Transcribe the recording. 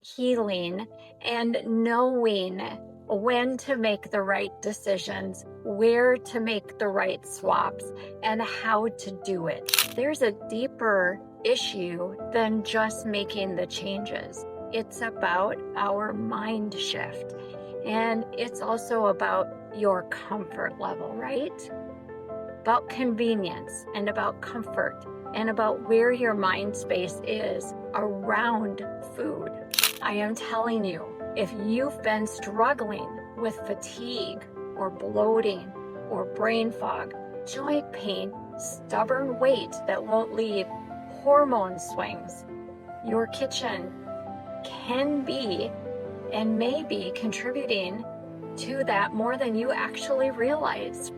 healing and knowing when to make the right decisions, where to make the right swaps, and how to do it. There's a deeper issue than just making the changes. It's about our mind shift. And it's also about your comfort level, right? About convenience and about comfort and about where your mind space is around food. I am telling you, if you've been struggling with fatigue or bloating or brain fog, joint pain, stubborn weight that won't leave, hormone swings, your kitchen can be and may be contributing to that more than you actually realize.